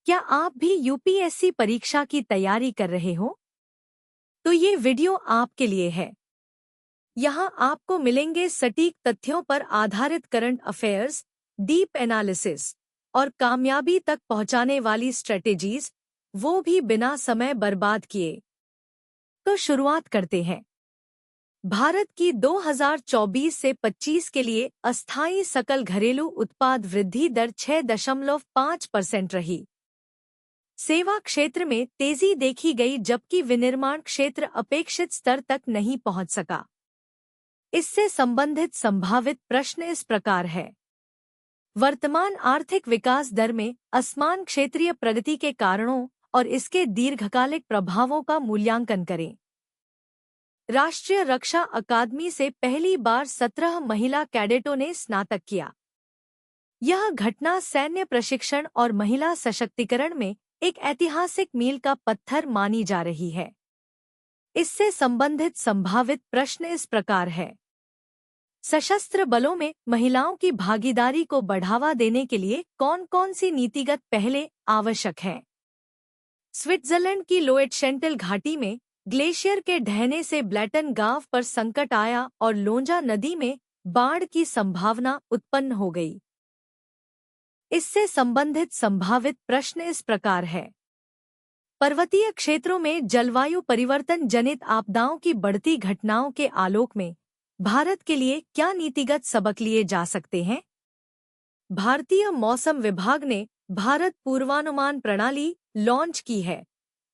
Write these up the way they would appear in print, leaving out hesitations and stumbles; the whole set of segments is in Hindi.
क्या आप भी यूपीएससी परीक्षा की तैयारी कर रहे हो? तो ये वीडियो आपके लिए है। यहाँ आपको मिलेंगे सटीक तथ्यों पर आधारित करंट अफेयर्स, डीप एनालिसिस और कामयाबी तक पहुंचाने वाली स्ट्रेटेजीज, वो भी बिना समय बर्बाद किए। तो शुरुआत करते हैं। भारत की 2024 से 25 के लिए अस्थायी सकल घरेलू उत्पाद वृद्धि दर 6.5% रही। सेवा क्षेत्र में तेजी देखी गई जबकि विनिर्माण क्षेत्र अपेक्षित स्तर तक नहीं पहुंच सका। इससे संबंधित संभावित प्रश्न इस प्रकार है। वर्तमान आर्थिक विकास दर में असमान क्षेत्रीय प्रगति के कारणों और इसके दीर्घकालिक प्रभावों का मूल्यांकन करें। राष्ट्रीय रक्षा अकादमी से पहली बार 17 महिला कैडेटों ने स्नातक किया। यह घटना सैन्य प्रशिक्षण और महिला सशक्तिकरण में एक ऐतिहासिक मील का पत्थर मानी जा रही है। इससे संबंधित संभावित प्रश्न इस प्रकार है। सशस्त्र बलों में महिलाओं की भागीदारी को बढ़ावा देने के लिए कौन-कौन सी नीतिगत पहले आवश्यक हैं? स्विट्जरलैंड की लोएटशेंटल घाटी में ग्लेशियर के ढहने से ब्लैटन गांव पर संकट आया और लोंजा नदी में बाढ़ की संभावना उत्पन्न हो गई। इससे संबंधित संभावित प्रश्न इस प्रकार है। पर्वतीय क्षेत्रों में जलवायु परिवर्तन जनित आपदाओं की बढ़ती घटनाओं के आलोक में भारत के लिए क्या नीतिगत सबक लिए जा सकते हैं? भारतीय मौसम विभाग ने भारत पूर्वानुमान प्रणाली लॉन्च की है,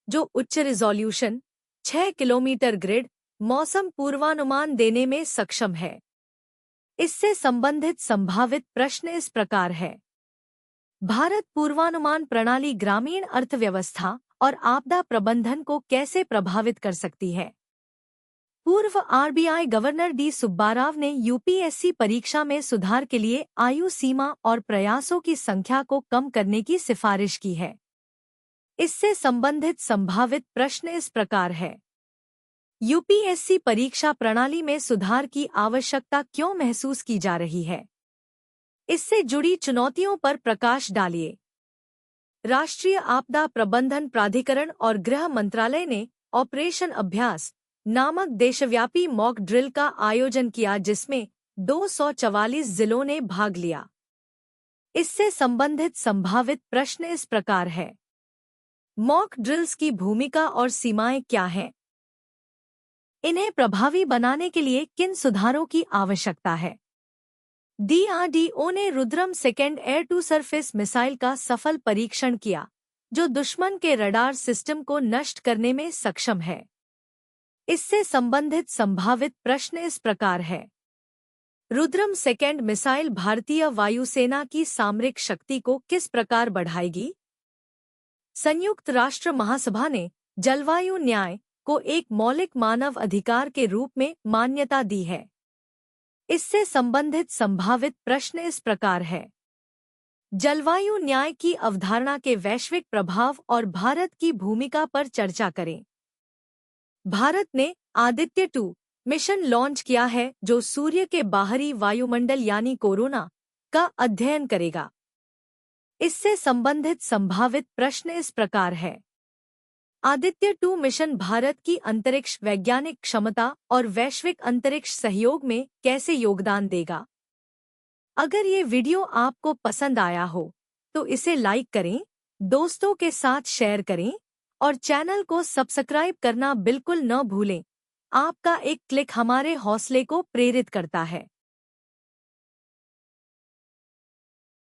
जो उच्च रिजोल्यूशन 6 किलोमीटर ग्रिड मौसम पूर्वानुमान देने में सक्षम है। इससे संबंधित संभावित प्रश्न इस प्रकार है। भारत पूर्वानुमान प्रणाली ग्रामीण अर्थव्यवस्था और आपदा प्रबंधन को कैसे प्रभावित कर सकती है? पूर्व आरबीआई गवर्नर डी सुब्बाराव ने यूपीएससी परीक्षा में सुधार के लिए आयु सीमा और प्रयासों की संख्या को कम करने की सिफारिश की है। इससे संबंधित संभावित प्रश्न इस प्रकार है। यूपीएससी परीक्षा प्रणाली में सुधार की आवश्यकता क्यों महसूस की जा रही है? इससे जुड़ी चुनौतियों पर प्रकाश डालिए। राष्ट्रीय आपदा प्रबंधन प्राधिकरण और गृह मंत्रालय ने ऑपरेशन अभ्यास नामक देशव्यापी मॉक ड्रिल का आयोजन किया, जिसमें 244 जिलों ने भाग लिया। इससे संबंधित संभावित प्रश्न इस प्रकार है। मॉक ड्रिल्स की भूमिका और सीमाएं क्या हैं? इन्हें प्रभावी बनाने के लिए किन सुधारों की आवश्यकता है? डीआरडीओ ने Rudram second air to surface missile का सफल परीक्षण किया, जो दुश्मन के रडार सिस्टम को नष्ट करने में सक्षम है। इससे संबंधित संभावित प्रश्न इस प्रकार है। रुद्रम सेकेंड मिसाइल भारतीय वायुसेना की सामरिक शक्ति को किस प्रकार बढ़ाएगी? संयुक्त राष्ट्र महासभा ने जलवायु न्याय को एक मौलिक मानव अधिकार के रूप में मान्यता दी है। इससे संबंधित संभावित प्रश्न इस प्रकार है। जलवायु न्याय की अवधारणा के वैश्विक प्रभाव और भारत की भूमिका पर चर्चा करें। भारत ने आदित्य 2 मिशन लॉन्च किया है, जो सूर्य के बाहरी वायुमंडल यानी कोरोना का अध्ययन करेगा। इससे संबंधित संभावित प्रश्न इस प्रकार है। आदित्य 2 मिशन भारत की अंतरिक्ष वैज्ञानिक क्षमता और वैश्विक अंतरिक्ष सहयोग में कैसे योगदान देगा? अगर ये वीडियो आपको पसंद आया हो तो इसे लाइक करें, दोस्तों के साथ शेयर करें और चैनल को सब्सक्राइब करना बिल्कुल न भूलें। आपका एक क्लिक हमारे हौसले को प्रेरित करता है।